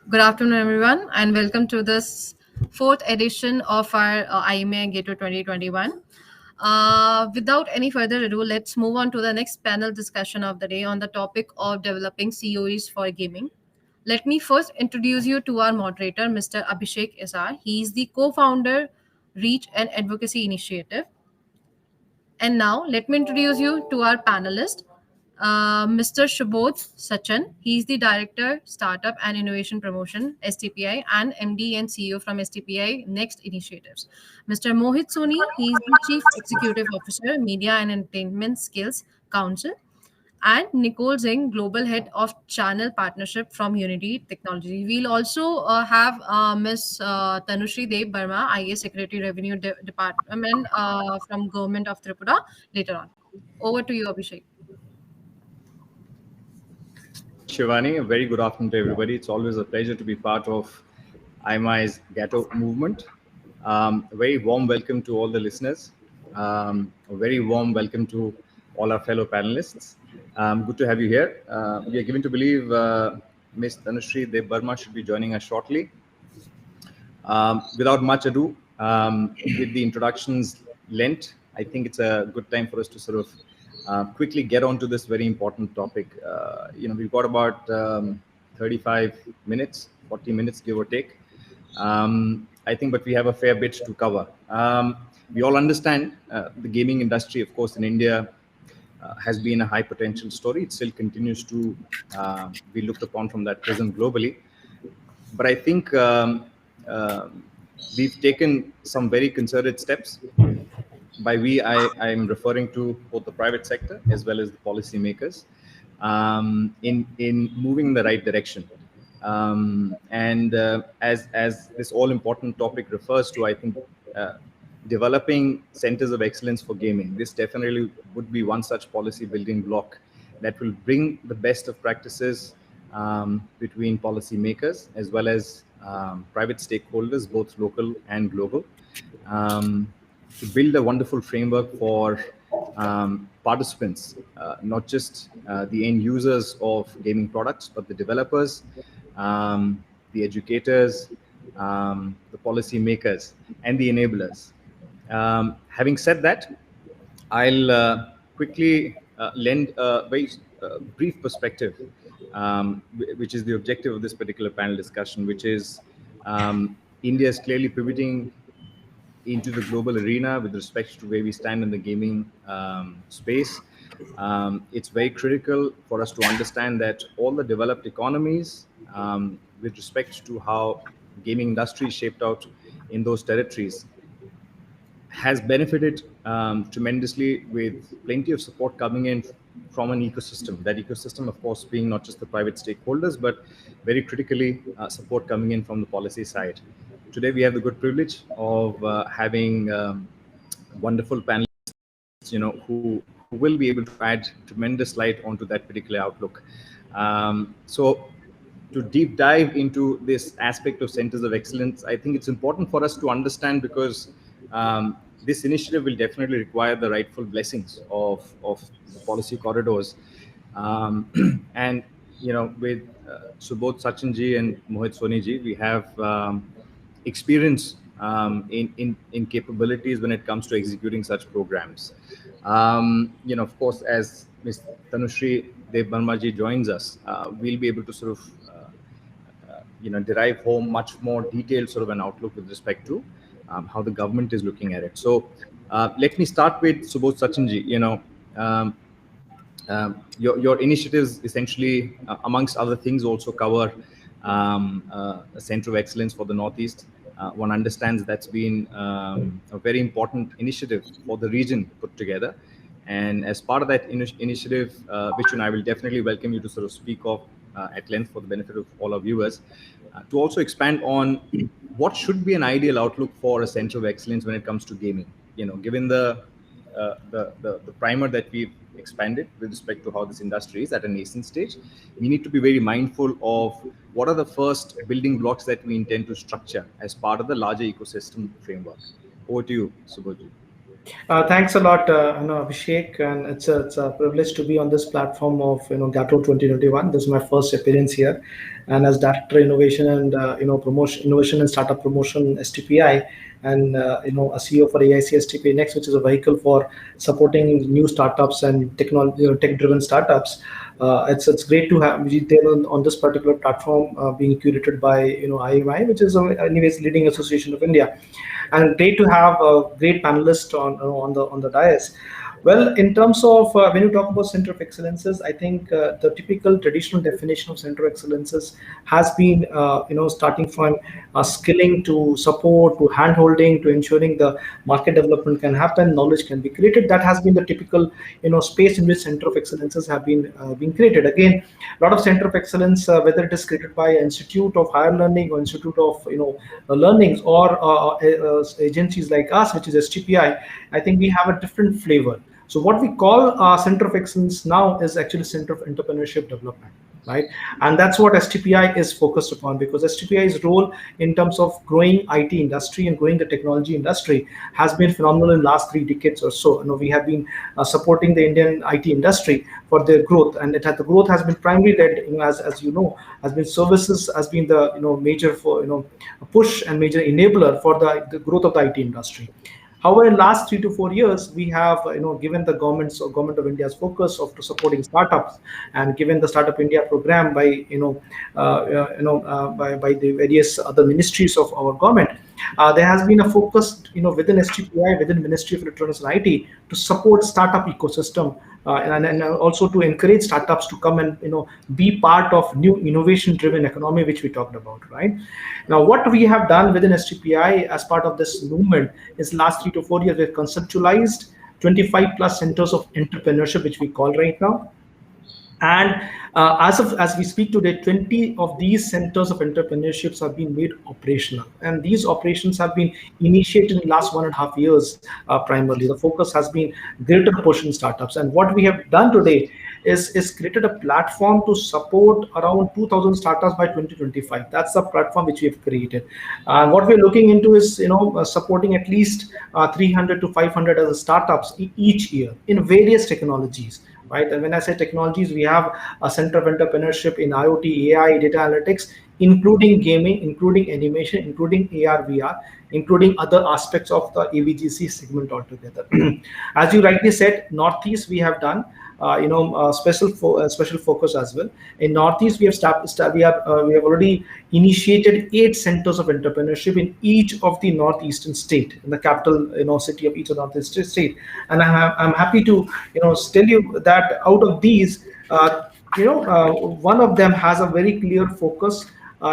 Good afternoon, everyone, and welcome to this fourth edition of our IMA Gateway 2021. Without any further ado, let's move on to the next panel discussion of the day on the topic of developing CoEs for gaming. Let me first introduce you to our moderator, Mr. Abhishek Issar. He is the co-founder, Reach and Advocacy Initiative. And now, let me introduce you to our panelist, Mr. Subodh Sachan. He's the Director, Startup and Innovation Promotion, STPI, and MD and CEO from STPI Next Initiatives. Mr. Mohit Soni, he's the Chief Executive Officer, Media and Entertainment Skills Council, and Nicole Zingg, Global Head of Channel Partnership from Unity Technology. We'll also have Ms. Tanushree DebBarma, IAS Secretary Revenue Department from Government of Tripura later on. Over to you, Abhishek. Shivani, a very good afternoon to everybody. It's always a pleasure to be part of IMI's Gatto movement. A very warm welcome to all the listeners. A very warm welcome to all our fellow panelists. Good to have you here. We are given to believe Ms. Tanushree DebBarma should be joining us shortly. Without much ado, with the introductions lent, I think it's a good time for us to sort of quickly get on to this very important topic. We've got about 35 minutes, 40 minutes, give or take. I think, but we have a fair bit to cover. We all understand the gaming industry, of course, in India has been a high potential story. It still continues to be looked upon from that prism globally. But I think we've taken some very concerted steps. By we, I am referring to both the private sector as well as the policymakers in moving in the right direction. As this all important topic refers to, I think developing centers of excellence for gaming, this definitely would be one such policy building block that will bring the best of practices between policymakers as well as private stakeholders, both local and global, to build a wonderful framework for participants, not just the end users of gaming products, but the developers, the educators, the policymakers, and the enablers. Having said that, I'll quickly lend a very brief perspective, which is the objective of this particular panel discussion, which is India is clearly pivoting into the global arena with respect to where we stand in the gaming space. It's very critical for us to understand that all the developed economies, with respect to how gaming industry is shaped out in those territories, has benefited tremendously with plenty of support coming in from an ecosystem. That ecosystem, of course, being not just the private stakeholders, but very critically support coming in from the policy side. Today, we have the good privilege of having wonderful panelists, who will be able to add tremendous light onto that particular outlook. So to deep dive into this aspect of centers of excellence, I think it's important for us to understand, because this initiative will definitely require the rightful blessings of the policy corridors. And, with Subodh Sachan ji and Mohit Soni ji, we have experience in capabilities when it comes to executing such programs. Of course, as Ms. Tanushree DebBarma ji joins us, we'll be able to sort of derive home much more detailed sort of an outlook with respect to how the government is looking at it. So let me start with Subodh Sachan ji. Your initiatives essentially, amongst other things, also cover a center of excellence for the Northeast. One understands that's been a very important initiative for the region put together. And as part of that initiative, which I will definitely welcome you to sort of speak of at length for the benefit of all our viewers, to also expand on what should be an ideal outlook for a center of excellence when it comes to gaming. Given the primer that we've expanded with respect to how this industry is at a nascent stage, we need to be very mindful of what are the first building blocks that we intend to structure as part of the larger ecosystem framework. Over to you, Subodh. Thanks a lot, Abhishek, and it's a privilege to be on this platform of Gato 2021. This is my first appearance here, and as Director Innovation and Promotion Innovation and Startup Promotion STPI, and a CEO for AIC STPINEXT, which is a vehicle for supporting new startups and technology tech-driven startups. It's great to have be there on this particular platform being curated by IMI, which is anyways leading association of India, and great to have a great panelist on the dais. Well, in terms of when you talk about center of excellences, I think the typical traditional definition of center of excellences has been, starting from skilling to support to handholding to ensuring the market development can happen, knowledge can be created. That has been the typical, space in which center of excellences have been created. Again, a lot of center of excellence, whether it is created by an institute of higher learning or institute of learnings or agencies like us, which is STPI. I think we have a different flavor. So what we call Center of Excellence now is actually Center of Entrepreneurship Development, right? And that's what STPI is focused upon, because STPI's role in terms of growing IT industry and growing the technology industry has been phenomenal in the last 3 decades or so. We have been supporting the Indian IT industry for their growth, and the growth has been primarily led, as has been services, has been the major for push and major enabler for the growth of the IT industry. However, in last 3 to 4 years, we have given the government of India's focus of to supporting startups, and given the Startup India program by by the various other ministries of our government, there has been a focus within STPI, within Ministry of Electronics and IT, to support startup ecosystem, and also to encourage startups to come and be part of new innovation driven economy, which we talked about, right? Now, what we have done within STPI as part of this movement is last 3 to 4 years we've conceptualized 25 plus centers of entrepreneurship, which we call right now. And as we speak today, 20 of these centers of entrepreneurships have been made operational, and these operations have been initiated in the last 1.5 years. Primarily, the focus has been greater push in startups, and what we have done today is created a platform to support around 2,000 startups by 2025. That's the platform which we have created. And what we're looking into is supporting at least 300 to 500 other startups each year in various technologies, right? And when I say technologies, we have a center of entrepreneurship in IoT, AI, data analytics, including gaming, including animation, including AR, VR, including other aspects of the AVGC segment altogether. As you rightly said, Northeast we have done special focus as well. In Northeast, we have we have already initiated 8 centers of entrepreneurship in each of the northeastern state, in the capital city of each of the northeastern state. And I'm happy to tell you that out of these, one of them has a very clear focus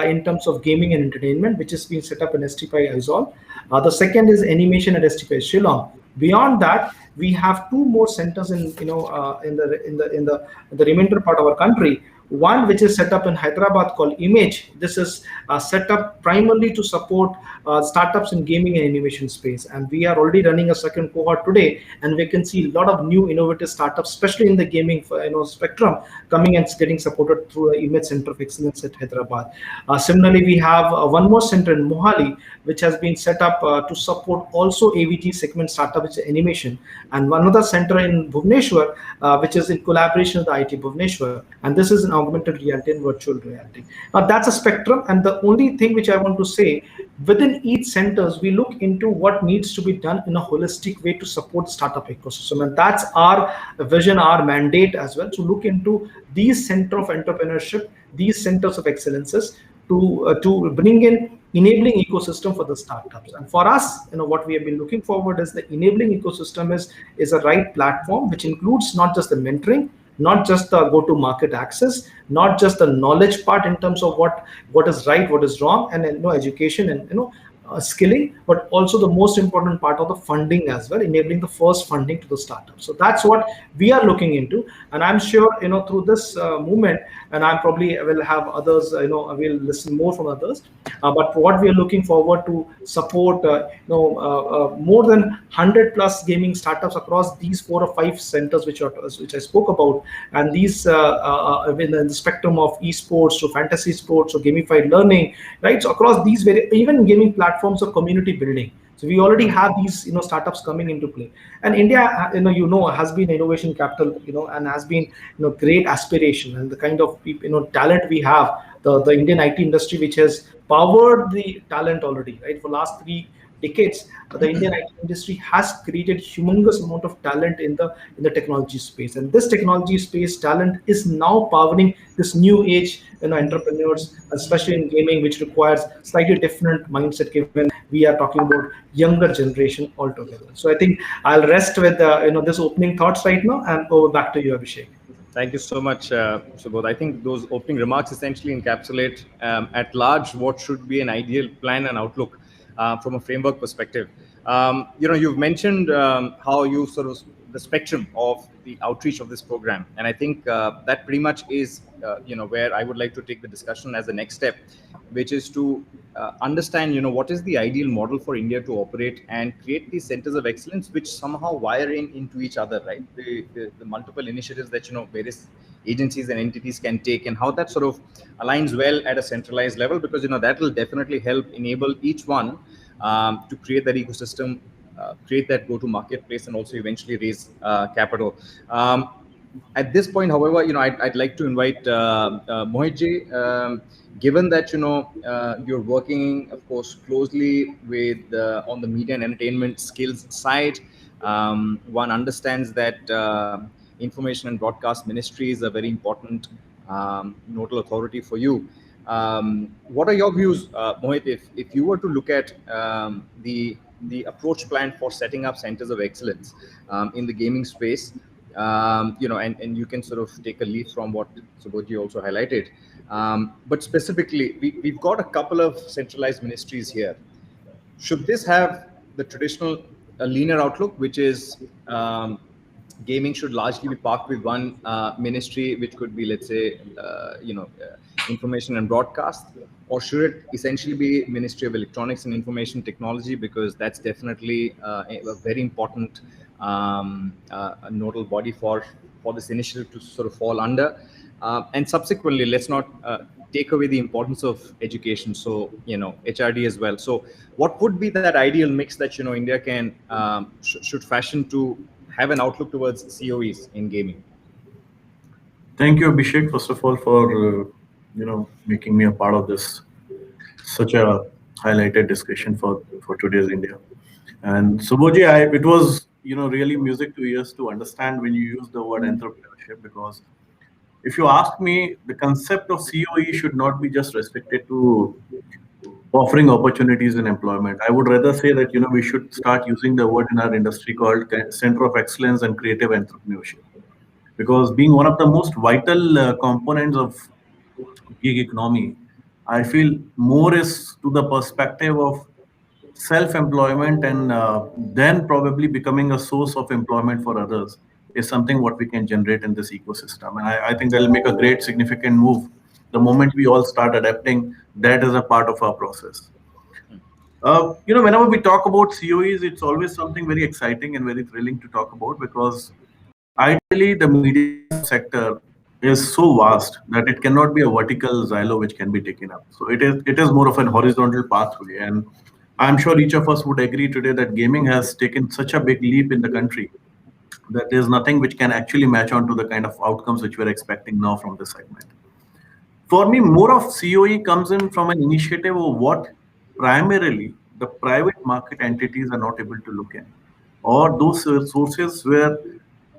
in terms of gaming and entertainment, which is being set up in STPI Aizawl. The second is animation at STPI Shillong. Beyond that, we have 2 more centers in the remainder part of our country. One which is set up in Hyderabad called Image. This is set up primarily to support startups in gaming and animation space, and we are already running a second cohort today, and we can see a lot of new innovative startups, especially in the gaming spectrum, coming and getting supported through the Image Center of Excellence at Hyderabad. Similarly, we have one more center in Mohali, which has been set up to support also AVG segment startup, which is animation, and one other center in Bhubaneswar, which is in collaboration with the IT Bhubaneswar, and this is an augmented reality and virtual reality. Now, that's a spectrum, and the only thing which I want to say, within each centers, we look into what needs to be done in a holistic way to support startup ecosystem, and that's our vision, our mandate as well, to look into these center of entrepreneurship, these centers of excellences, to bring in enabling ecosystem for the startups. And for us, what we have been looking forward is the enabling ecosystem is a right platform, which includes not just the mentoring, not just the go-to-market access, not just the knowledge part in terms of what is right, what is wrong, and education and skilling, but also the most important part of the funding as well, enabling the first funding to the startup. So that's what we are looking into, and I'm sure through this movement, and I probably will have others, we'll listen more from others. But what we are looking forward to support, more than 100 plus gaming startups across these 4 or 5 centers which I spoke about, and these in the spectrum of esports to fantasy sports or gamified learning, right? So across these even gaming platforms of community building. So we already have these startups coming into play. And India, has been innovation capital, and has been great aspiration, and the kind of talent we have, the Indian IT industry, which has powered the talent already, right? For last 3 decades, the Indian IT industry has created humongous amount of talent in the technology space, and this technology space talent is now powering this new age entrepreneurs, especially in gaming, which requires slightly different mindset, given we are talking about younger generation altogether. So I think I'll rest with this opening thoughts right now, and over back to you, Abhishek. Thank you so much, Subodh. I think those opening remarks essentially encapsulate at large what should be an ideal plan and outlook from a framework perspective. You've mentioned how you sort of the spectrum of the outreach of this program, and I think that pretty much is where I would like to take the discussion as the next step, which is to understand what is the ideal model for India to operate and create these centers of excellence which somehow wire in into each other, right? The multiple initiatives that various agencies and entities can take, and how that sort of aligns well at a centralized level, because that will definitely help enable each one to create that ecosystem, create that go-to marketplace, and also eventually raise capital. At this point, however, I'd like to invite Mohit ji. Given that you're working, of course, closely with on the media and entertainment skills side, one understands that information and broadcast ministry is a very important nodal authority for you. What are your views, Mohit, if you were to look at the approach plan for setting up centers of excellence in the gaming space? And you can sort of take a leaf from what Subodh also highlighted. But specifically, we've got a couple of centralized ministries here. Should this have the traditional linear outlook, which is gaming should largely be parked with one ministry, which could be, let's say, information and broadcast, or should it essentially be Ministry of Electronics and Information Technology, because that's definitely a very important nodal body for this initiative to sort of fall under. And subsequently, let's not take away the importance of education, so HRD as well. So what would be that ideal mix that India can should fashion to have an outlook towards CoEs in gaming? Thank you, Abhishek, first of all, for making me a part of this such a highlighted discussion for today's India. And Subodh, it was really music to ears to understand when you use the word entrepreneurship, because if you ask me, the concept of CoE should not be just restricted to offering opportunities in employment. I would rather say that we should start using the word in our industry called Center of Excellence and Creative Entrepreneurship, because being one of the most vital components of gig economy, I feel more is to the perspective of self-employment, and then probably becoming a source of employment for others is something what we can generate in this ecosystem. And I think that'll make a great significant move the moment we all start adapting that as a part of our process. Whenever we talk about CoEs, it's always something very exciting and very thrilling to talk about, because ideally the media sector is so vast that it cannot be a vertical silo which can be taken up. So it is more of an horizontal pathway. And I'm sure each of us would agree today that gaming has taken such a big leap in the country that there's nothing which can actually match on to the kind of outcomes which we're expecting now from this segment. For me, more of CoE comes in from an initiative of what primarily the private market entities are not able to look in, or those sources where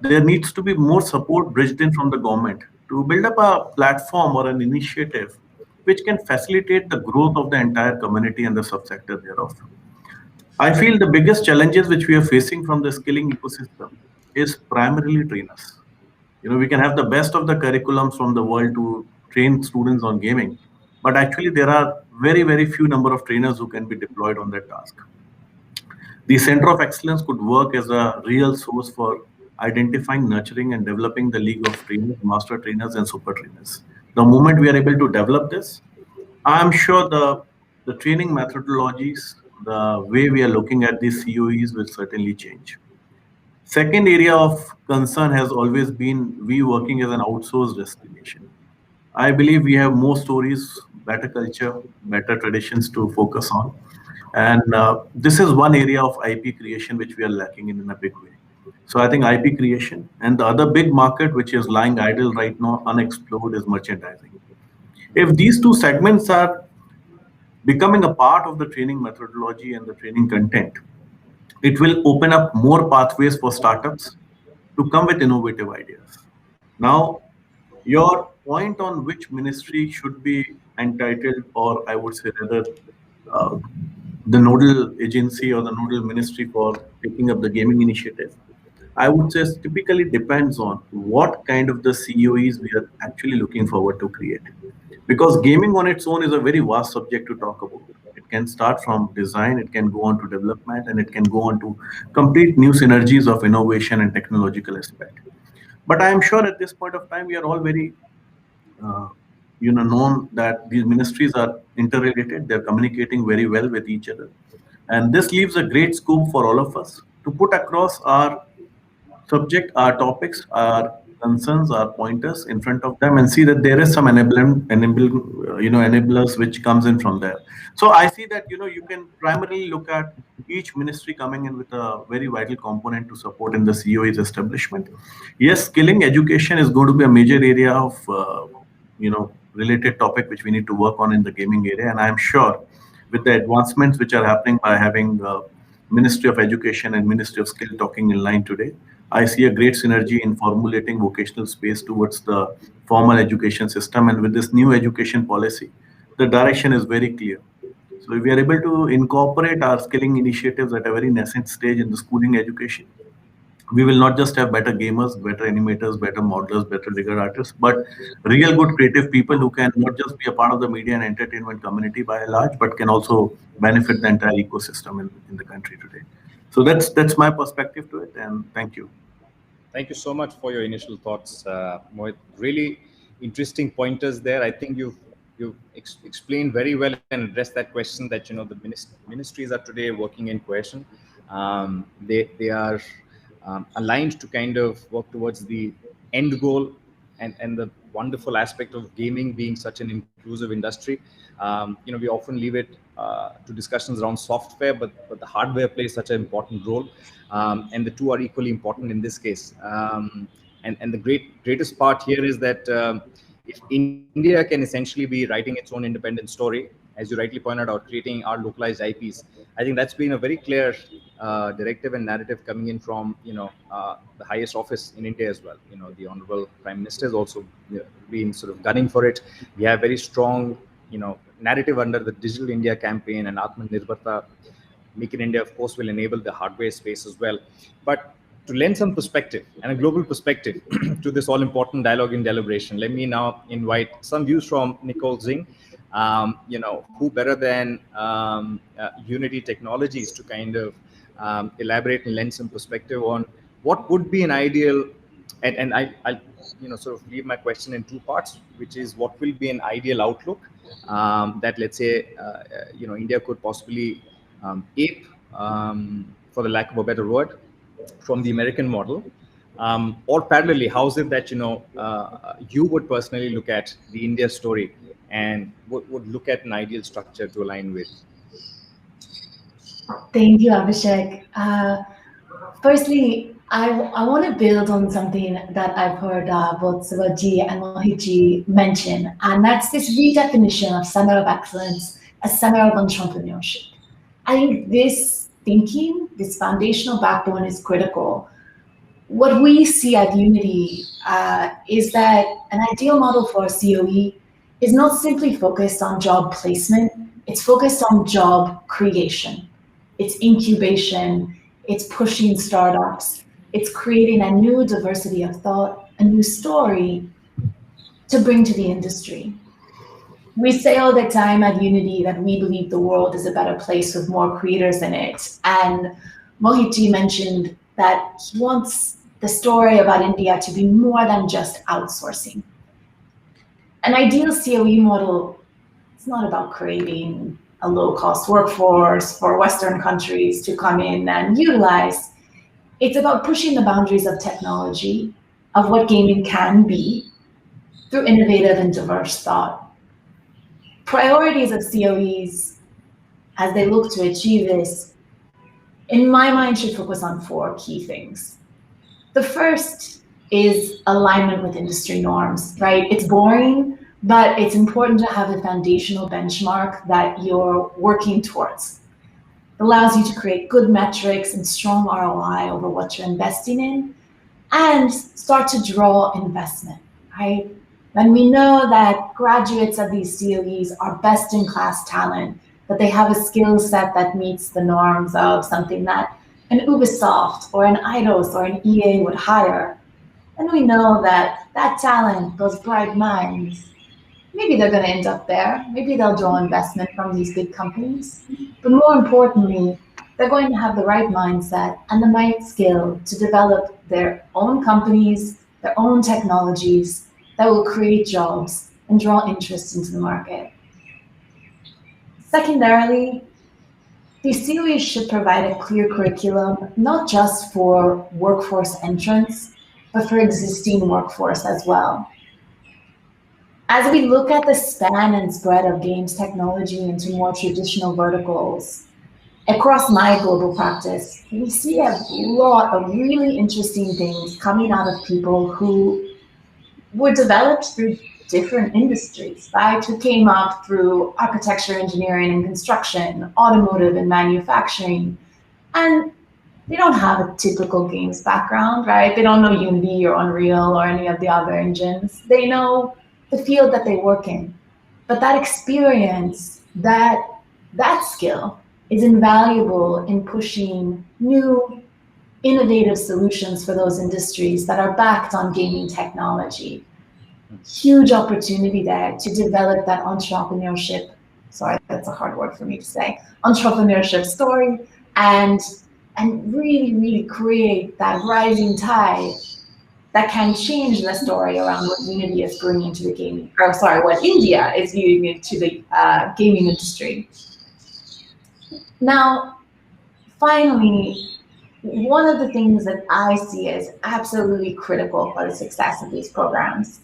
there needs to be more support bridged in from the government to build up a platform or an initiative which can facilitate the growth of the entire community and the subsector thereof. I feel the biggest challenges which we are facing from the skilling ecosystem is primarily trainers. We can have the best of the curriculums from the world to train students on gaming, but actually there are very, very few number of trainers who can be deployed on that task. The Center of Excellence could work as a real source for identifying, nurturing, and developing the league of trainers, master trainers, and super trainers. The moment we are able to develop this, I'm sure the training methodologies, the way we are looking at these CoEs will certainly change. Second area of concern has always been we working as an outsourced destination. I believe we have more stories, better culture, better traditions to focus on. And this is one area of IP creation which we are lacking in a big way. So I think IP creation, and the other big market which is lying idle right now, unexplored, is merchandising. If these two segments are becoming a part of the training methodology and the training content, it will open up more pathways for startups to come with innovative ideas. Now, your point on which ministry should be entitled, or I would say rather, uh, the nodal agency or the nodal ministry for taking up the gaming initiative, I would say typically depends on what kind of the COEs we are actually looking forward to create. Because gaming on its own is a very vast subject to talk about. It can start from design, it can go on to development, and it can go on to complete new synergies of innovation and technological aspect. But I am sure at this point of time, we are all very uh, known that these ministries are interrelated. They're communicating very well with each other. And this leaves a great scope for all of us to put across our subject, our topics, our concerns, our pointers in front of them, and see that there is some enablers which comes in from there. So I see that you can primarily look at each ministry coming in with a very vital component to support in the COE's establishment. Yes, skilling education is going to be a major area of related topic which we need to work on in the gaming area, and I am sure with the advancements which are happening by having Ministry of Education and Ministry of Skill talking in line today, I see a great synergy in formulating vocational space towards the formal education system. And with this new education policy, the direction is very clear. So if we are able to incorporate our skilling initiatives at a very nascent stage in the schooling education, we will not just have better gamers, better animators, better modelers, better rigger artists, but real good creative people who can not just be a part of the media and entertainment community by and large, but can also benefit the entire ecosystem in the country today. So that's my perspective to it, and thank you. Thank you so much for your initial thoughts, Mohit. Really interesting pointers there. I think you've explained very well and addressed that question that the ministries are today working in cohesion. They are aligned to kind of work towards the end goal and the wonderful aspect of gaming being such an inclusive industry. We often leave it to discussions around software, but the hardware plays such an important role, and the two are equally important in this case. And the greatest part here is that if India can essentially be writing its own independent story, as you rightly pointed out, creating our localized IPs, I think that's been a very clear directive and narrative coming in from the highest office in India as well. The Honorable Prime Minister has also been sort of gunning for it. We have very strong narrative under the Digital India campaign, and Atmanirbharta, Make in India, of course, will enable the hardware space as well. But to lend some perspective and a global perspective to this all-important dialogue in deliberation, let me now invite some views from Nicole Zingg. Who better than Unity Technologies to kind of elaborate and lend some perspective on what would be an ideal, and I'll sort of leave my question in two parts, which is what will be an ideal outlook that, let's say, India could possibly ape, for the lack of a better word, from the American model, or parallelly, how is it that you would personally look at the India story and would look at an ideal structure to align with? Thank you, Abhishek. Firstly, I want to build on something that I've heard both Subodh and Mohit mention, and that's this redefinition of center of excellence as center of entrepreneurship. I think this thinking, this foundational backbone is critical. What we see at Unity is that an ideal model for a COE is not simply focused on job placement, it's focused on job creation. It's incubation, it's pushing startups, it's creating a new diversity of thought, a new story to bring to the industry. We say all the time at Unity that we believe the world is a better place with more creators in it. And Mohit mentioned that he wants the story about India to be more than just outsourcing. An ideal COE model is not about creating a low-cost workforce for Western countries to come in and utilize. It's about pushing the boundaries of technology, of what gaming can be, through innovative and diverse thought. Priorities of COEs as they look to achieve this, in my mind, should focus on 4 key things. The first is alignment with industry norms, right? It's boring, but it's important to have a foundational benchmark that you're working towards. It allows you to create good metrics and strong ROI over what you're investing in and start to draw investment, right? When we know that graduates of these CoEs are best-in-class talent, that they have a skill set that meets the norms of something that an Ubisoft or an Eidos or an EA would hire, and we know that that talent, those bright minds, maybe they're going to end up there. Maybe they'll draw investment from these big companies. But more importantly, they're going to have the right mindset and the right skill to develop their own companies, their own technologies that will create jobs and draw interest into the market. Secondarily, these CoEs should provide a clear curriculum, not just for workforce entrance, but for existing workforce as well. As we look at the span and spread of games technology into more traditional verticals, across my global practice, we see a lot of really interesting things coming out of people who were developed through different industries, right? Who came up through architecture, engineering, and construction, automotive and manufacturing. And they don't have a typical games background, right? They don't know Unity or Unreal or any of the other engines. They know the field that they work in. But that experience, that skill is invaluable in pushing new, innovative solutions for those industries that are backed on gaming technology. Huge opportunity there to develop that entrepreneurship, sorry, that's a hard word for me to say, entrepreneurship story, and really, really create that rising tide that can change the story around what Unity is bringing to the gaming, or sorry, what India is bringing into the gaming industry. Now, finally, one of the things that I see as absolutely critical for the success of these programs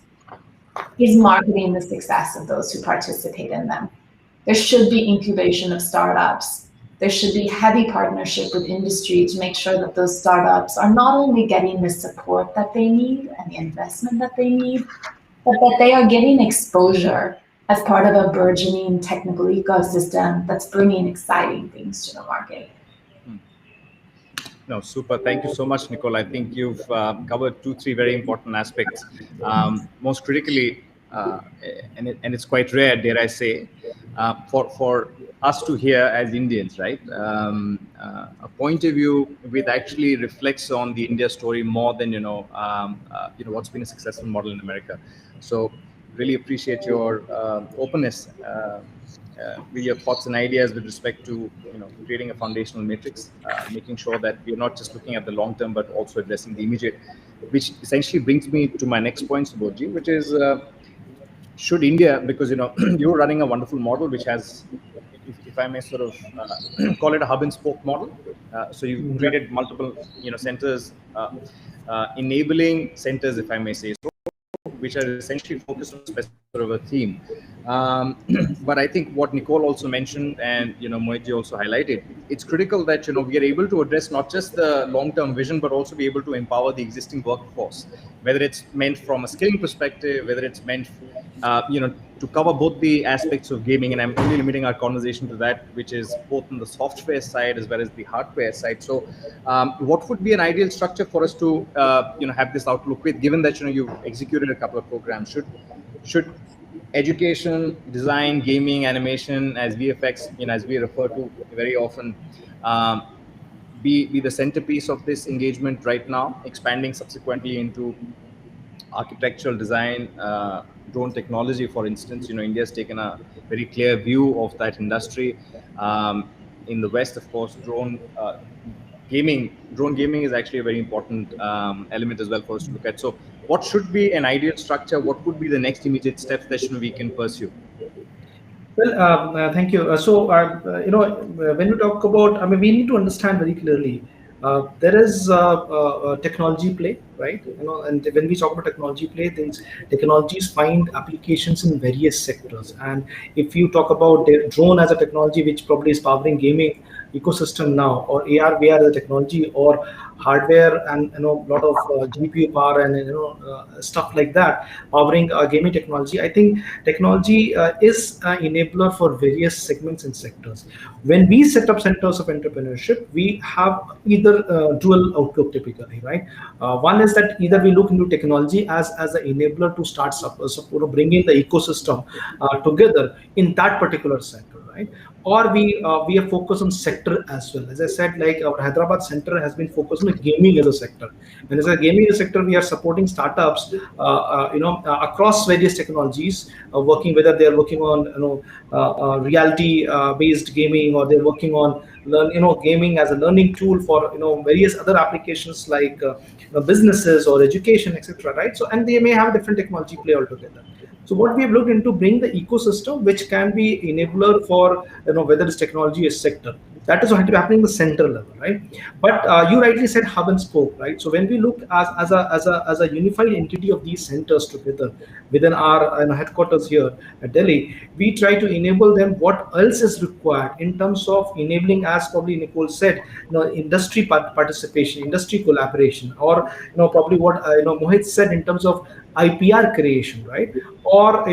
is marketing the success of those who participate in them. There should be incubation of startups. There should be heavy partnership with industry to make sure that those startups are not only getting the support that they need and the investment that they need, but that they are getting exposure as part of a burgeoning technical ecosystem that's bringing exciting things to the market. No, super. Thank you so much, Nicole. I think you've covered 2-3 very important aspects. Most critically, and it's quite rare, dare I say, for us to hear as Indians, right? A point of view which actually reflects on the India story more than what's been a successful model in America. So really appreciate your openness with your thoughts and ideas with respect to creating a foundational matrix, making sure that we're not just looking at the long term but also addressing the immediate, which essentially brings me to my next point, Subodh, which is should India, because you're running a wonderful model which has, if I may sort of call it a hub and spoke model. So you've created multiple centers, enabling centers, if I may say so, which are essentially focused on a specific sort of a theme. But I think what Nicole also mentioned and Mohit also highlighted, it's critical that we are able to address not just the long-term vision, but also be able to empower the existing workforce, whether it's meant from a skilling perspective, whether it's meant to cover both the aspects of gaming, and I'm only limiting our conversation to that, which is both on the software side as well as the hardware side. So what would be an ideal structure for us to have this outlook with, given that you've executed a couple of programs? Should education, design, gaming, animation, as VFX, as we refer to very often, be the centerpiece of this engagement right now, expanding subsequently into architectural design, drone technology, for instance? India has taken a very clear view of that industry. In the West, of course, drone gaming is actually a very important element as well for us to look at. So what should be an ideal structure? What would be the next immediate steps that we can pursue? Well, thank you. So when you talk about, we need to understand very clearly There is technology play, right? And when we talk about technology play, these technologies find applications in various sectors. And if you talk about the drone as a technology, which probably is powering gaming ecosystem now, or AR VR as a technology, or hardware and a lot of GPU power and stuff like that powering gaming technology. I think technology is an enabler for various segments and sectors. When we set up centers of entrepreneurship, we have either dual outlook typically, right? One is that either we look into technology as an enabler to start bringing the ecosystem together in that particular sector, right? Or we are focused on sector as well. As I said, like our Hyderabad center has been focused on gaming as a sector. And as a gaming as a sector, we are supporting startups, across various technologies, working whether they are working on reality based gaming, or they're working on gaming as a learning tool for various other applications like businesses or education, etc. Right? So and they may have a different technology play altogether. So what we have looked into bring the ecosystem which can be enabler for whether it's technology or sector. That is happening at the center level, right? But you rightly said hub and spoke, right? So when we look as a unified entity of these centers together within our headquarters here at Delhi, we try to enable them what else is required in terms of enabling, as probably Nicole said, industry participation, industry collaboration, or probably what Mohit said in terms of IPR creation, right? Or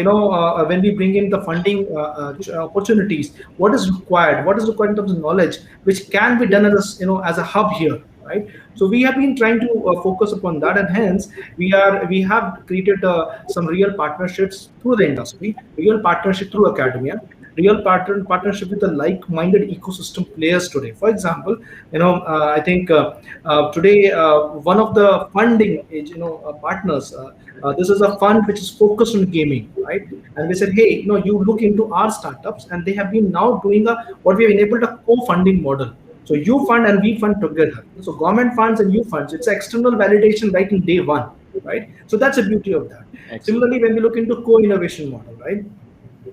when we bring in the funding opportunities, what is required? What is required in terms of knowledge, which can be done as a hub here, right? So we have been trying to focus upon that, and hence we have created some real partnerships through the industry, real partnership through academia, real partnership with the like-minded ecosystem players today. For example, I think today one of the funding partners. This is a fund which is focused on gaming, right? And we said, hey, you look into our startups, and they have been now doing what we have enabled a co-funding model. So you fund and we fund together. So government funds and you funds. It's external validation right in day one, right? So that's the beauty of that. Excellent. Similarly, when we look into co-innovation model, right?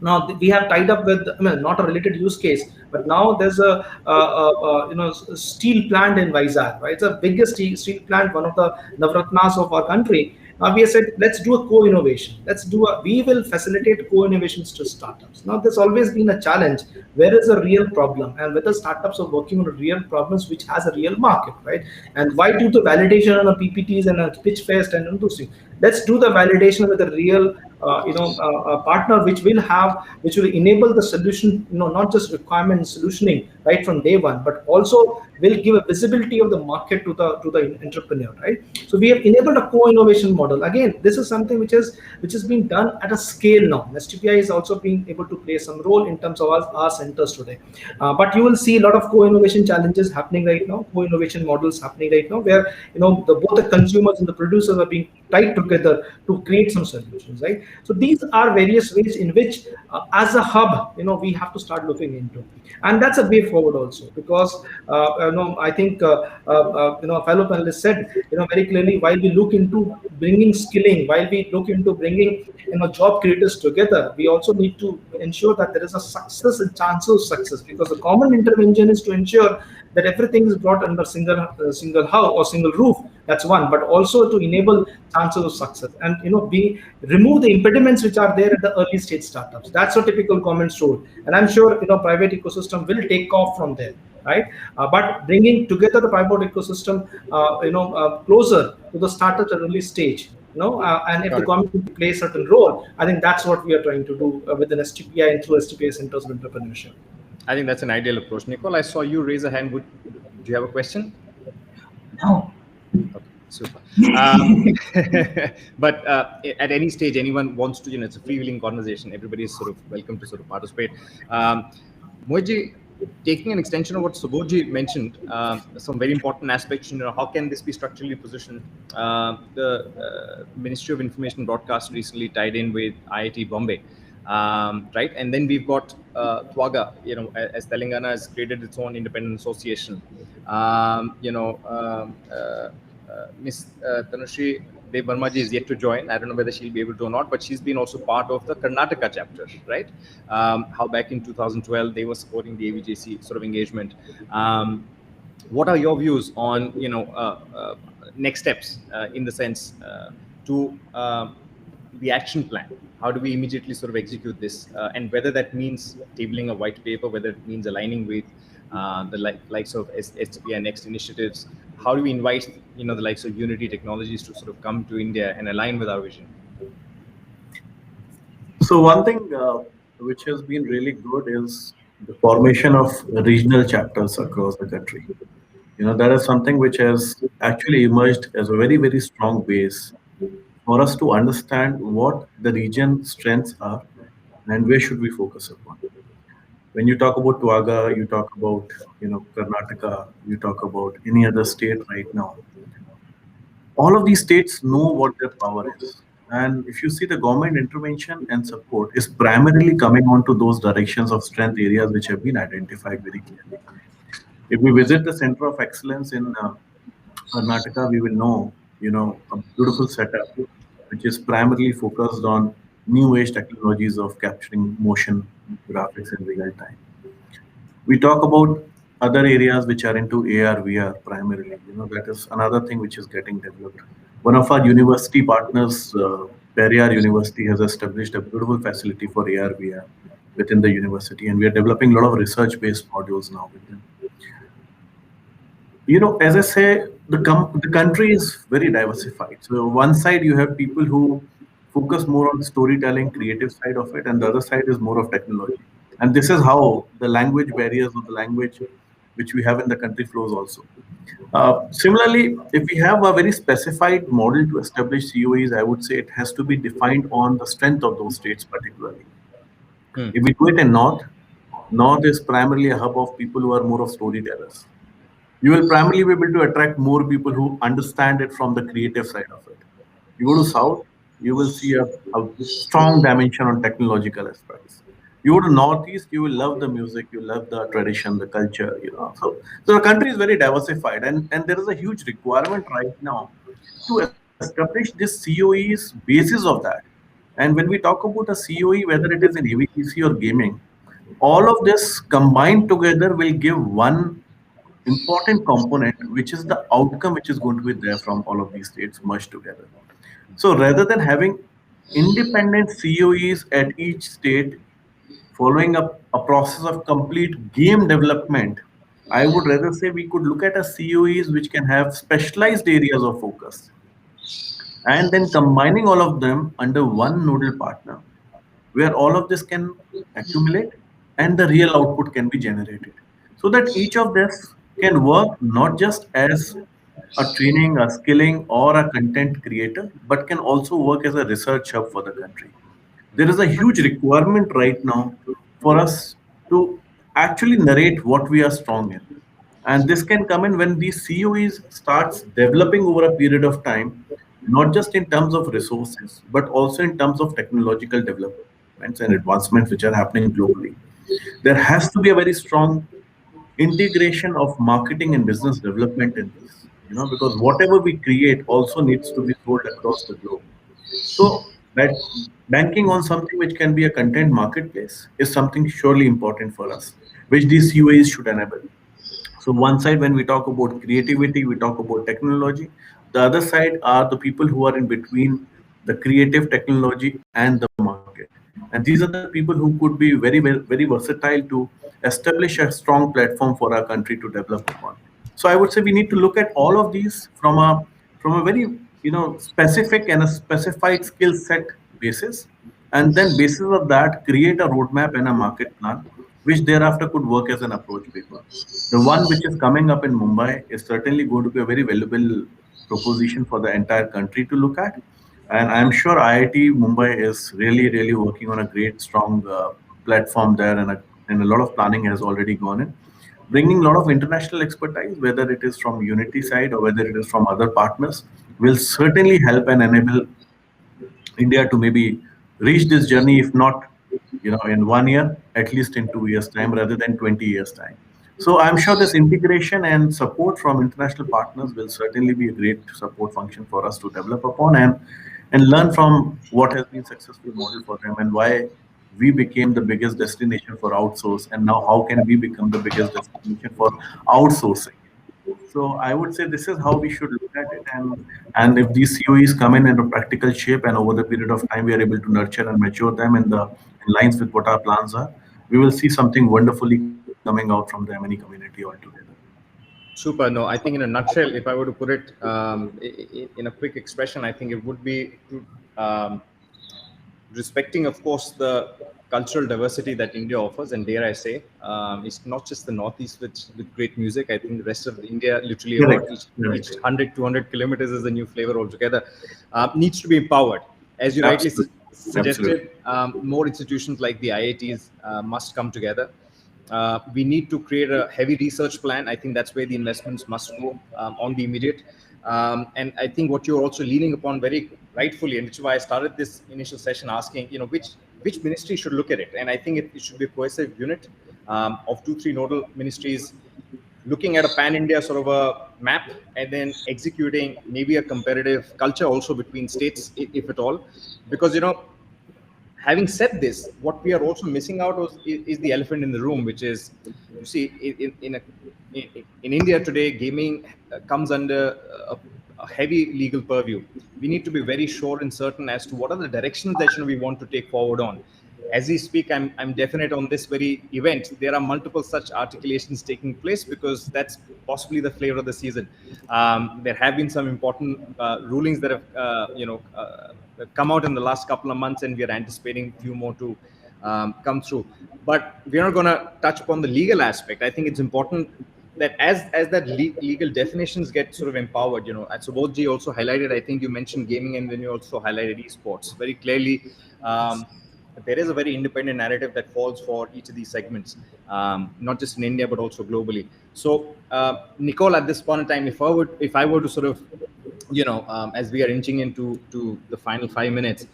Now we have tied up with, not a related use case, but now there's a steel plant in Vizag, right? It's the biggest steel plant, one of the navratnas of our country. Now we have said, let's do a co-innovation. We will facilitate co-innovations to startups. Now there's always been a challenge. Where is a real problem, and whether startups are working on real problems which has a real market, right? And why do the validation on a PPTs and a pitch fest and all those things? Let's do the validation with a real a partner which will enable the solution, not just requirement solutioning right from day one, but also will give a visibility of the market to the entrepreneur, right? So we have enabled a co-innovation model. Again, this is something which is being done at a scale now. STPI is also being able to play some role in terms of our centers today. But you will see a lot of co-innovation challenges happening right now, co-innovation models happening right now, where both the consumers and the producers are being tied together to create some solutions, right? So these are various ways in which, as a hub, we have to start looking into, and that's a way forward also, because I think fellow panelists said very clearly, while we look into bringing skilling, while we look into bringing job creators together, we also need to ensure that there is a success and chances of success, because the common intervention is to ensure that everything is brought under single house or single roof. That's one, but also to enable chances of success, and we remove the impediments which are there at the early stage startups. That's a typical government's role, and I'm sure private ecosystem will take off from there, right? But bringing together the private ecosystem, closer to the startups at early stage, and if the government plays a certain role, I think that's what we are trying to do within STPI and through STPI centers of entrepreneurship. I think that's an ideal approach. Nicole, I saw you raise a hand. Do you have a question? No. Okay, super. But at any stage, anyone wants to, it's a freewheeling conversation. Everybody is sort of welcome to sort of participate. Mohit, taking an extension of what Subodh mentioned, some very important aspects, how can this be structurally positioned? The Ministry of Information and Broadcast recently tied in with IIT Bombay. Right, and then we've got Twaga, as Telangana has created its own independent association. Miss Tanushree DebBarma is yet to join. I don't know whether she'll be able to or not, but she's been also part of the Karnataka chapter, right? How back in 2012 they were supporting the AVJC sort of engagement. what are your views on next steps in the sense to the action plan? How do we immediately sort of execute this, and whether that means tabling a white paper, whether it means aligning with the likes of STPI Next initiatives? How do we invite the likes of Unity Technologies to sort of come to India and align with our vision? So one thing which has been really good is the formation of regional chapters across the country. That is something which has actually emerged as a very, very strong base for us to understand what the region strengths are and where should we focus upon. When you talk about Twaga, you talk about Karnataka, you talk about any other state right now. All of these states know what their power is. And if you see, the government intervention and support is primarily coming onto those directions of strength areas which have been identified very clearly. If we visit the Center of Excellence in Karnataka, we will know, a beautiful setup which is primarily focused on new age technologies of capturing motion graphics in real time. We talk about other areas which are into AR, VR primarily. That is another thing which is getting developed. One of our university partners, Periyar University, has established a beautiful facility for AR, VR within the university, and we are developing a lot of research-based modules now with them. As I say, the country is very diversified. So one side you have people who focus more on the storytelling, creative side of it, and the other side is more of technology. And this is how the language barriers or the language which we have in the country flows also. Similarly, if we have a very specified model to establish COEs, I would say it has to be defined on the strength of those states particularly. If we do it in North is primarily a hub of people who are more of storytellers. You will primarily be able to attract more people who understand it from the creative side of it. You go to South, you will see a strong dimension on technological aspects. You go to Northeast, you will love the music, you love the tradition, the culture, So the country is very diversified, and there is a huge requirement right now to establish this COE's basis of that. And when we talk about a COE, whether it is in AVTC or gaming, all of this combined together will give one important component, which is the outcome which is going to be there from all of these states merged together. So rather than having independent COEs at each state following up a process of complete game development, I would rather say we could look at a COEs which can have specialized areas of focus and then combining all of them under one nodal partner where all of this can accumulate and the real output can be generated. So that each of this can work not just as a training, a skilling, or a content creator, but can also work as a research hub for the country. There is a huge requirement right now for us to actually narrate what we are strong in. And this can come in when these COEs starts developing over a period of time, not just in terms of resources, but also in terms of technological developments and advancements which are happening globally. There has to be a very strong integration of marketing and business development in this, because whatever we create also needs to be sold across the globe. So that banking on something which can be a content marketplace is something surely important for us, which these UAs should enable. So one side, when we talk about creativity, we talk about technology. The other side are the people who are in between the creative technology and the market. And these are the people who could be very, very versatile to establish a strong platform for our country to develop upon. So I would say we need to look at all of these from a very specific and a specified skill set basis, and then basis of that create a roadmap and a market plan, which thereafter could work as an approach paper. The one which is coming up in Mumbai is certainly going to be a very valuable proposition for the entire country to look at. And I'm sure IIT Mumbai is really, really working on a great, strong platform there, and a lot of planning has already gone in. Bringing a lot of international expertise, whether it is from Unity side or whether it is from other partners, will certainly help and enable India to maybe reach this journey, if not in 1 year, at least in 2 years' time rather than 20 years' time. So I'm sure this integration and support from international partners will certainly be a great support function for us to develop upon and learn from what has been successful model for them and why we became the biggest destination for outsource, and now how can we become the biggest destination for outsourcing. So I would say this is how we should look at it, and if these COEs come in a practical shape, and over the period of time we are able to nurture and mature them in lines with what our plans are, we will see something wonderfully coming out from the M&E community altogether. Super. No, I think in a nutshell, if I were to put it in a quick expression, I think it would be respecting, of course, the cultural diversity that India offers. And dare I say, it's not just the Northeast with great music. I think the rest of India, literally about Correct. each Correct. 100, 200 kilometers is a new flavor altogether, needs to be empowered. As you rightly Absolutely. Absolutely. suggested, more institutions like the IITs must come together. We need to create a heavy research plan. I think that's where the investments must go on the immediate. And I think what you're also leaning upon very rightfully, and which is why I started this initial session asking, which ministry should look at it. And I think it should be a cohesive unit of 2-3 nodal ministries looking at a pan-India sort of a map, and then executing maybe a comparative culture also between states, if at all. Because, having said this, what we are also missing out is the elephant in the room, which is, you see, in India today, gaming comes under a heavy legal purview. We need to be very sure and certain as to what are the directions that we want to take forward on. As we speak, I'm definite on this very event. There are multiple such articulations taking place because that's possibly the flavor of the season. There have been some important rulings that have, come out in the last couple of months, and we are anticipating a few more to come through. But we're not going to touch upon the legal aspect. I think it's important that as that legal definitions get sort of empowered, as Subodh ji also highlighted, I think you mentioned gaming, and then you also highlighted esports very clearly. There is a very independent narrative that falls for each of these segments, not just in India but also globally. So, Nicole, at this point in time, if I were to sort of, as we are inching into the final 5 minutes,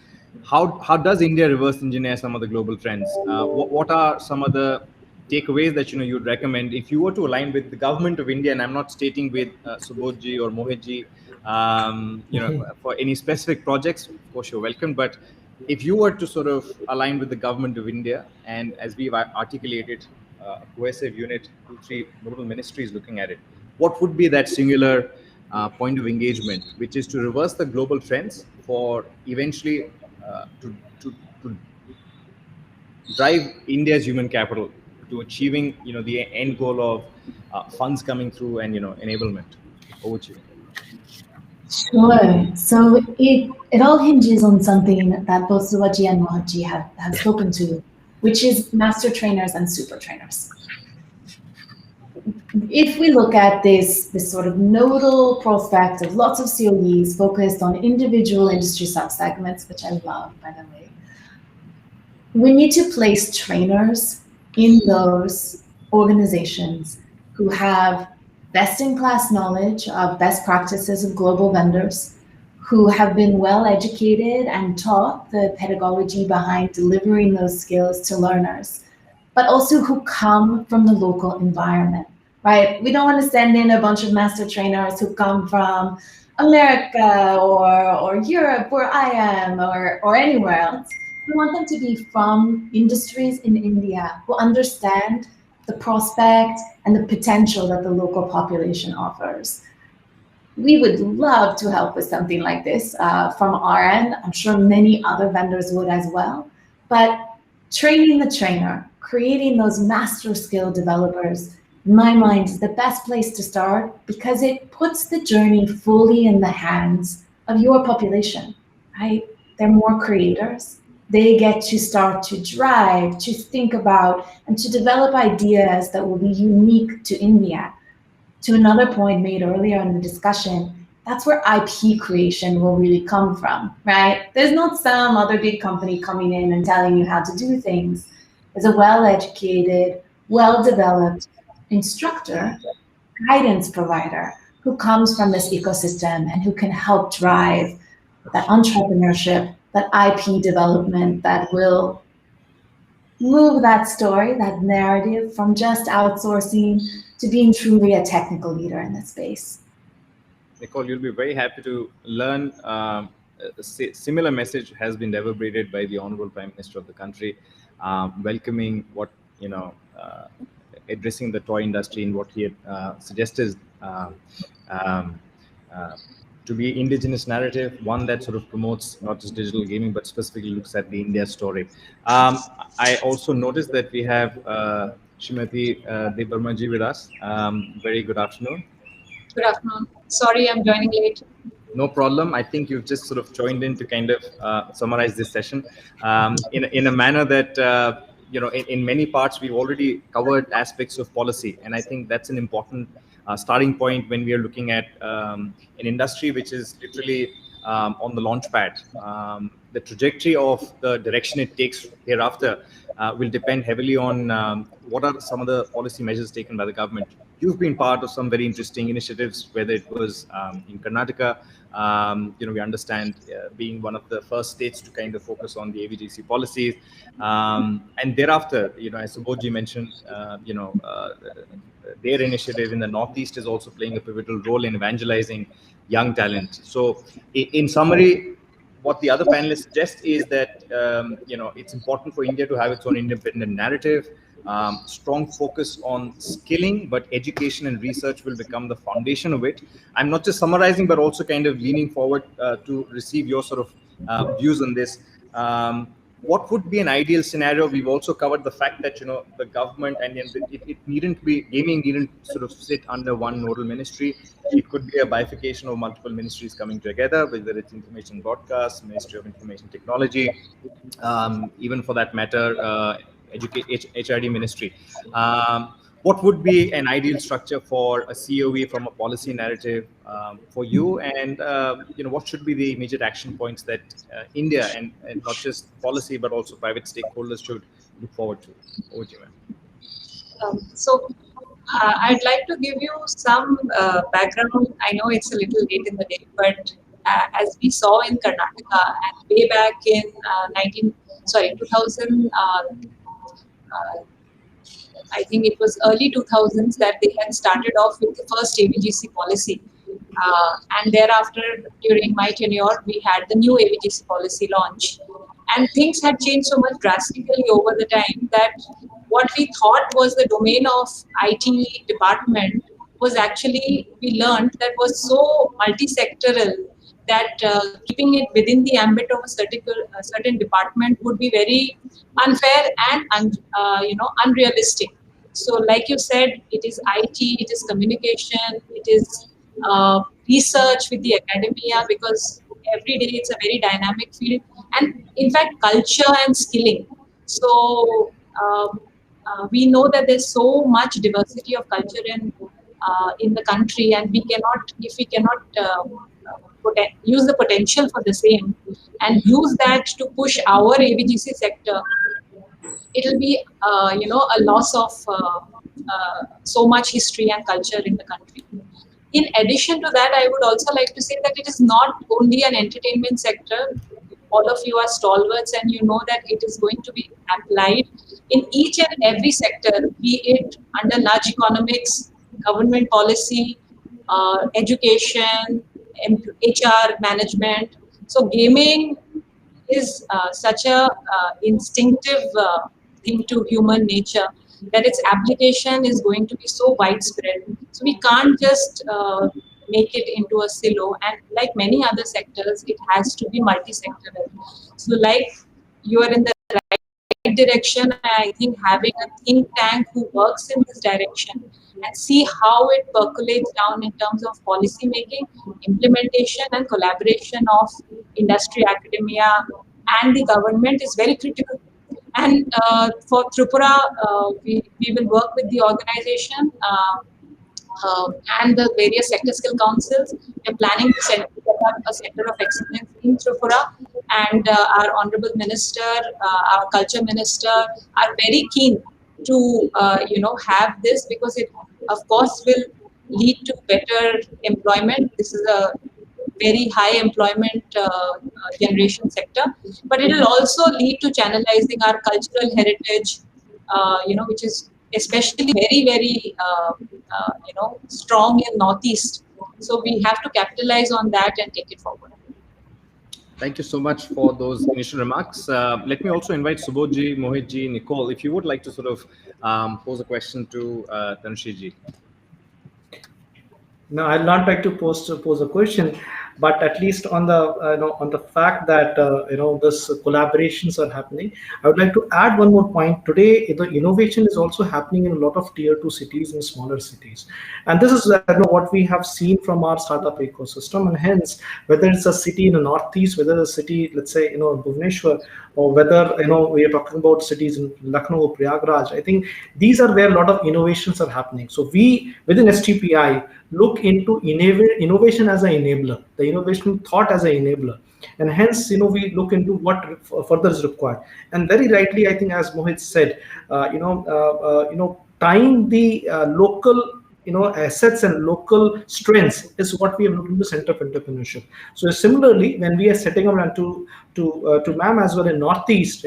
how does India reverse engineer some of the global trends? What are some of the takeaways that you'd recommend if you were to align with the government of India? And I'm not stating with Subodh ji or Mohit ji, for any specific projects. Of course, you're welcome. But if you were to sort of align with the government of India, and as we've articulated, a cohesive unit, 2-3 nodal ministries looking at it, what would be that singular point of engagement, which is to reverse the global trends for eventually to drive India's human capital to achieving, the end goal of funds coming through and, enablement? Over to you. Sure. So it all hinges on something that both Subodh and Mohit have spoken to, which is master trainers and super trainers. If we look at this sort of nodal prospect of lots of COEs focused on individual industry subsegments, which I love, by the way, we need to place trainers in those organizations who have best-in-class knowledge of best practices of global vendors, who have been well educated and taught the pedagogy behind delivering those skills to learners, but also who come from the local environment, right? We don't want to send in a bunch of master trainers who come from America or Europe, where I am, or anywhere else. We want them to be from industries in India who understand the prospect and the potential that the local population offers. We would love to help with something like this from our end. I'm sure many other vendors would as well. But training the trainer, creating those master skill developers, in my mind, is the best place to start because it puts the journey fully in the hands of your population, right? They're more creators. They get to start to drive, to think about, and to develop ideas that will be unique to India. To another point made earlier in the discussion, that's where IP creation will really come from, right? There's not some other big company coming in and telling you how to do things. There's a well-educated, well-developed instructor, guidance provider who comes from this ecosystem and who can help drive that entrepreneurship, that IP development that will move that story, that narrative from just outsourcing to being truly a technical leader in this space. Nicole, you'll be very happy to learn a similar message has been reverberated by the Honorable Prime Minister of the country, welcoming what, addressing the toy industry in what he had suggested. Um, uh, to be indigenous narrative, one that sort of promotes not just digital gaming, but specifically looks at the India story. I also noticed that we have Shrimati DebBarma ji with us. Very good afternoon. Good afternoon. Sorry, I'm joining late. No problem. I think you've just sort of joined in to kind of summarize this session in a manner that, in many parts, we've already covered aspects of policy. And I think that's an important starting point when we are looking at an industry which is literally on the launch pad. The trajectory of the direction it takes hereafter will depend heavily on what are some of the policy measures taken by the government. You've been part of some very interesting initiatives, whether it was in Karnataka. We understand being one of the first states to kind of focus on the AVGC policies. And thereafter, as Subodh mentioned, their initiative in the Northeast is also playing a pivotal role in evangelizing young talent. So in summary, what the other panelists suggest is that, it's important for India to have its own independent narrative, strong focus on skilling, but education and research will become the foundation of it. I'm not just summarizing, but also kind of leaning forward to receive your sort of views on this. What would be an ideal scenario? We've also covered the fact that, the government and it needn't be, gaming needn't sort of sit under one nodal ministry. It could be a bifurcation of multiple ministries coming together, whether it's Information Broadcast, Ministry of Information Technology, even for that matter, HRD ministry. What would be an ideal structure for a COE from a policy narrative for you? And, what should be the immediate action points that India and not just policy, but also private stakeholders should look forward to? Over to you, ma'am. I'd like to give you some background. I know it's a little late in the day, but as we saw in Karnataka and way back in 2000, I think it was early 2000s that they had started off with the first AVGC policy. And thereafter, during my tenure, we had the new AVGC policy launch. And things had changed so much drastically over the time that what we thought was the domain of IT department was actually, we learned that was so multi-sectoral that keeping it within the ambit of a certain department would be very unfair and unrealistic. So like you said, it is IT, it is communication, it is research with the academia, because every day it's a very dynamic field, and in fact culture and skilling. So we know that there's so much diversity of culture in the country, and if we cannot use the potential for the same and use that to push our AVGC sector, it'll be a loss of so much history and culture in the country. In addition to that, I would also like to say that it is not only an entertainment sector. All of you are stalwarts, and you know that it is going to be applied in each and every sector, be it under large economics, government policy, education, HR management. So gaming is such a instinctive thing to human nature that its application is going to be so widespread. So we can't just make it into a silo, and like many other sectors, it has to be multi-sectoral. So like you are in the right direction, I think having a think tank who works in this direction and see how it percolates down in terms of policy making, implementation and collaboration of industry, academia and the government is very critical. And for Tripura, we will work with the organization and the various sector skill councils. We're planning to set up a center of excellence in Tripura, and our honorable minister, our culture minister are very keen to have this, because it of course will lead to better employment. This is a very high employment generation sector, but it will also lead to channelizing our cultural heritage, which is especially very, very, strong in Northeast. So we have to capitalize on that and take it forward. Thank you so much for those initial remarks. Let me also invite Subodh, Mohit, Nicole, if you would like to sort of pose a question to Tanushree. No, I'd not like to pose a question, but at least on the on the fact that this collaborations are happening, I would like to add one more point. Today, the innovation is also happening in a lot of tier 2 cities and smaller cities, and this is what we have seen from our startup ecosystem. And hence, whether it's a city in the northeast, whether a city, let's say Bhubaneswar, or whether we are talking about cities in Lucknow or Prayagraj, I think these are where a lot of innovations are happening. So we within STPI look into innovation as an enabler, the innovation thought as an enabler, and hence we look into what further is required. And very rightly, I think, as Mohit said, tying the local assets and local strengths is what we have looked into center of entrepreneurship. So similarly, when we are setting up, and to ma'am as well in northeast,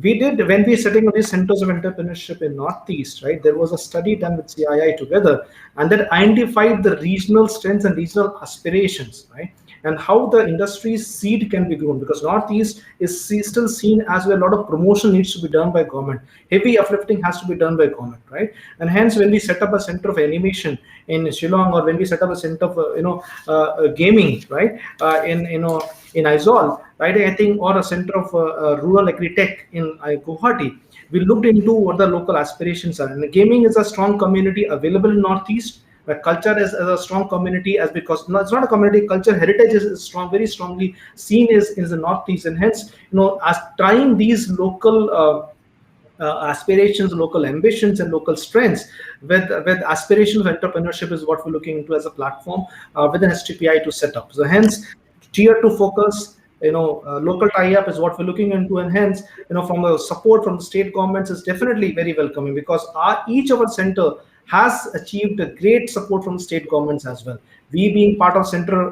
we did, when we are setting up these centers of entrepreneurship in northeast, right, there was a study done with CII together, and that identified the regional strengths and regional aspirations, right, and how the industry's seed can be grown, because northeast is still seen as where a lot of promotion needs to be done by government, heavy uplifting has to be done by government, right. And hence, when we set up a center of animation in Shillong, or when we set up a center of gaming, right, in Aizawl, right, I think, or a center of rural agri-tech in Guwahati, we looked into what the local aspirations are. And the gaming is a strong community available in northeast, where culture is a strong community, as because it's not a community, culture heritage is strong, very strongly seen is in the northeast. And hence, as tying these local aspirations, local ambitions, and local strengths with aspirations of entrepreneurship is what we're looking into as a platform within STPI to set up. So hence, tier 2 focus, local tie-up is what we're looking into. And hence, from the support from the state governments is definitely very welcoming, because each of our center has achieved a great support from state governments as well. We being part of central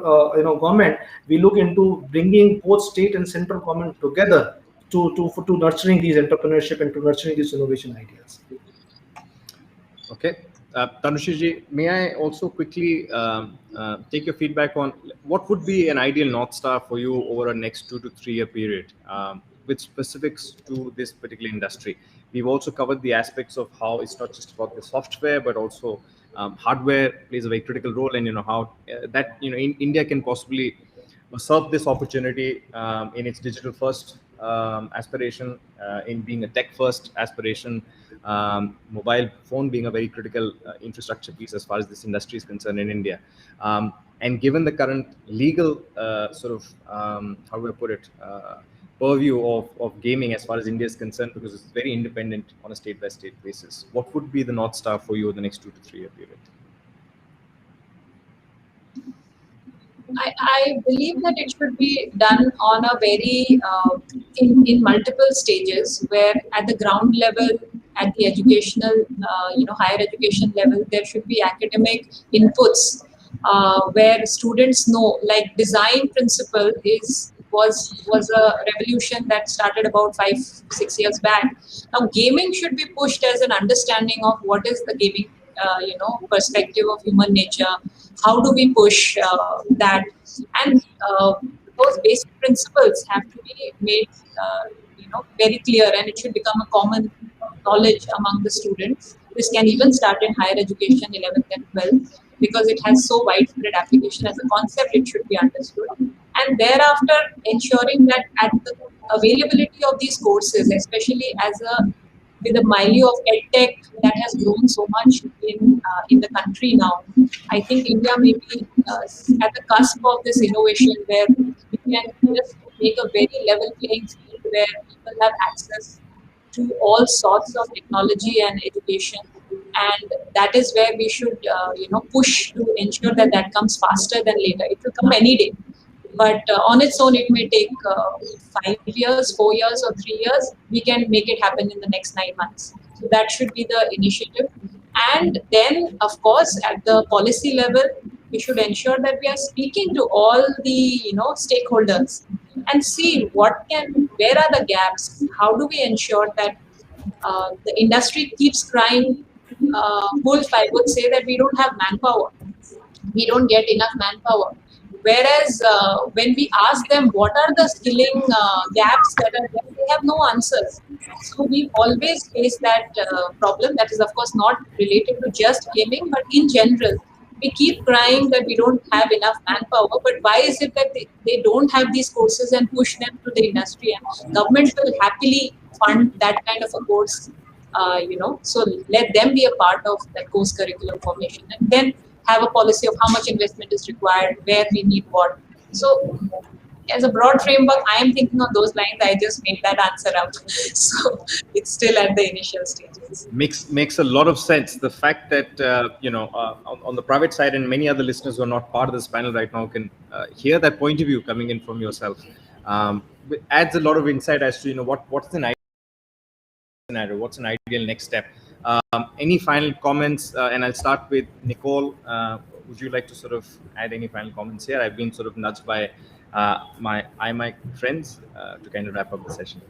government, we look into bringing both state and central government together to nurturing these entrepreneurship and to nurturing these innovation ideas. Okay. Tanushree, may I also quickly take your feedback on what would be an ideal North Star for you over a next 2 to 3 year period with specifics to this particular industry? We've also covered the aspects of how it's not just about the software, but also hardware plays a very critical role, and how that in India can possibly serve this opportunity in its digital first aspiration, in being a tech first aspiration, mobile phone being a very critical infrastructure piece as far as this industry is concerned in India. And given the current legal how do I put it, purview of gaming as far as India is concerned, because it's very independent on a state by state basis, what would be the North Star for you in the next 2 to 3 year period? I believe that it should be done on a very in multiple stages, where at the ground level, at the educational higher education level, there should be academic inputs where students know, like design principle was a revolution that started about 5-6 years back. Now gaming should be pushed as an understanding of what is the gaming perspective of human nature. How do we push that? And those basic principles have to be made very clear, and it should become a common knowledge among the students. This can even start in higher education, 11th and 12th, because it has so widespread application. As a concept, it should be understood. And thereafter, ensuring that at the availability of these courses, especially with the milieu of edtech that has grown so much in the country now, I think India may be at the cusp of this innovation, where we can just make a very level playing field where people have access to all sorts of technology and education. And that is where we should push to ensure that that comes faster than later. It will come any day. But on its own, it may take 5 years, 4 years, or 3 years. We can make it happen in the next 9 months. So that should be the initiative. And then, of course, at the policy level, we should ensure that we are speaking to all the stakeholders and see where are the gaps. How do we ensure that the industry keeps crying wolf? I would say that we don't have manpower. We don't get enough manpower. Whereas when we ask them what are the skilling gaps that are there, they have no answers. So we always face that problem. That is, of course, not related to just gaming, but in general. We keep crying that we don't have enough manpower, but why is it that they don't have these courses and push them to the industry? And government will happily fund that kind of a course, so let them be a part of that course curriculum formation, and then have a policy of how much investment is required, where we need what. So as a broad framework, I am thinking on those lines. I just made that answer up. So it's still at the initial stages. Makes a lot of sense. The fact that on the private side, and many other listeners who are not part of this panel right now can hear that point of view coming in from yourself. It adds a lot of insight as to what's an ideal scenario, what's an ideal next step. Any final comments? And I'll start with Nicole. Would you like to sort of add any final comments here? I've been sort of nudged by my iMic friends to kind of wrap up the session.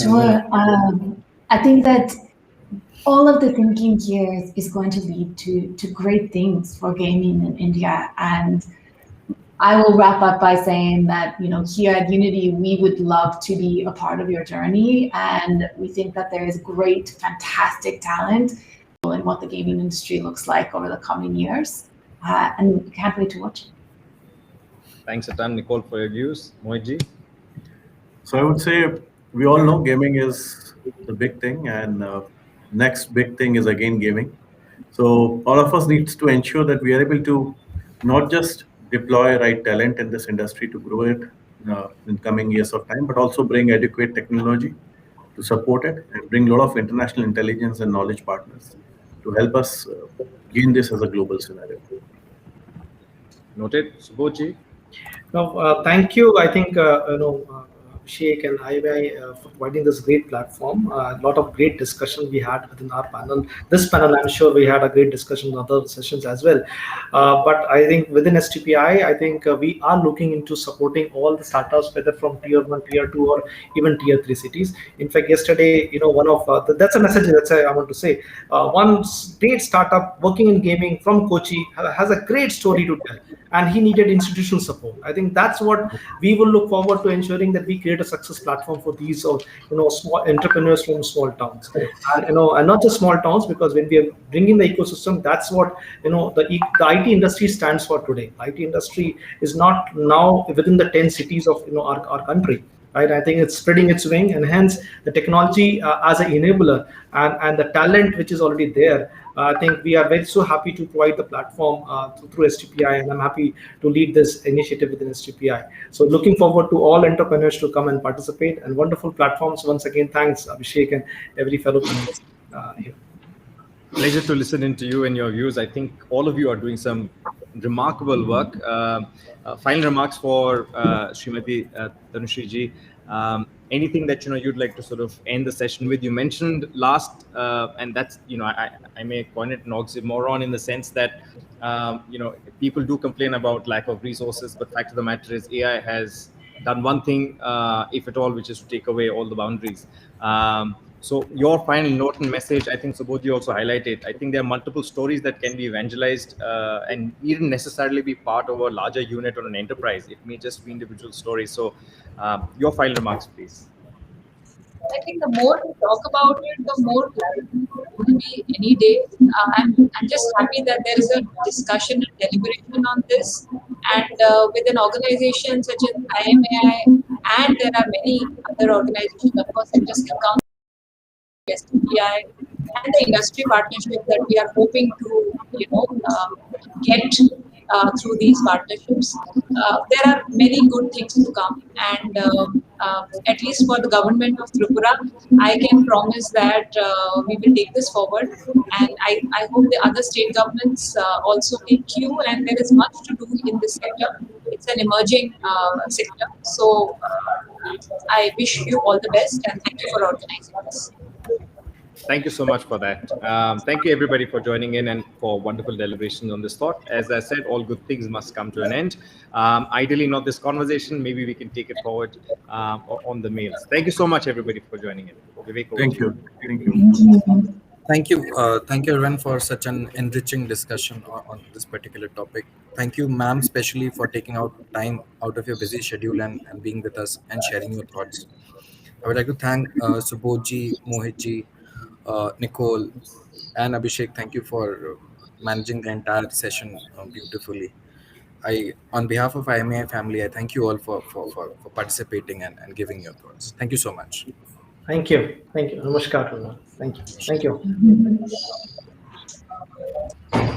Sure. I think that all of the thinking here is going to lead to great things for gaming in India. And I will wrap up by saying that, here at Unity, we would love to be a part of your journey. And we think that there is great, fantastic talent in what the gaming industry looks like over the coming years. And we can't wait to watch it. Thanks a ton, Nicole, for your views. Mohit. So I would say we all know gaming is the big thing, and next big thing is again gaming. So all of us needs to ensure that we are able to not just deploy right talent in this industry to grow it in coming years of time, but also bring adequate technology to support it and bring a lot of international intelligence and knowledge partners to help us gain this as a global scenario. Noted. Subodh. No, thank you. I think Abhishek and IMI for providing this great platform. A lot of great discussion we had within our panel. This panel, I'm sure we had a great discussion in other sessions as well. But I think within STPI, I think we are looking into supporting all the startups, whether from tier 1, tier 2, or even tier 3 cities. In fact, yesterday, one of that's a message that I want to say. One great startup working in gaming from Kochi has a great story to tell, and he needed institutional support. I think that's what we will look forward to, ensuring that we create a success platform for these small entrepreneurs from small towns, and not just small towns, because when we are bringing the ecosystem, that's what the IT industry stands for today. IT industry is not now within the 10 cities of our country. Right? I think it's spreading its wing, and hence the technology as an enabler and the talent which is already there. I think we are so happy to provide the platform through STPI, and I'm happy to lead this initiative within STPI. So looking forward to all entrepreneurs to come and participate, and wonderful platforms. Once again, thanks Abhishek and every fellow panelist here. Pleasure to listen into you and your views. I think all of you are doing some remarkable work. Final remarks for Srimati Tanushree ji. Anything that you'd like to sort of end the session with? You mentioned last, and that's I may coin it an oxymoron in the sense that people do complain about lack of resources, but fact of the matter is AI has done one thing, if at all, which is to take away all the boundaries. So your final note and message, I think Subodh also highlighted. I think there are multiple stories that can be evangelized and needn't necessarily be part of a larger unit or an enterprise. It may just be individual stories. So your final remarks, please. I think the more we talk about it, the more clarity it will be any day. I'm just happy that there is a discussion and deliberation on this. And with an organization such as IMAI, and there are many other organizations, of course, it just comes STPI and the industry partnership that we are hoping to, get through these partnerships. There are many good things to come, and at least for the government of Tripura, I can promise that we will take this forward, and I hope the other state governments also take cue, and there is much to do in this sector. It's an emerging sector, so I wish you all the best, and thank you for organizing this. Thank you so much for that. Thank you, everybody, for joining in and for wonderful deliberations on this thought. As I said, all good things must come to an end. Ideally, not this conversation. Maybe we can take it forward on the mails. Thank you so much, everybody, for joining in. Vivek, Thank you. Thank you. Thank you. Thank you, everyone, for such an enriching discussion on this particular topic. Thank you, ma'am, especially for taking out time out of your busy schedule and being with us and sharing your thoughts. I would like to thank Subodh Mohit, Nicole, and Abhishek. Thank you for managing the entire session beautifully. On behalf of IMAI family, I thank you all for participating and giving your thoughts. Thank you so much. Thank you. Namaskar to all. Thank you.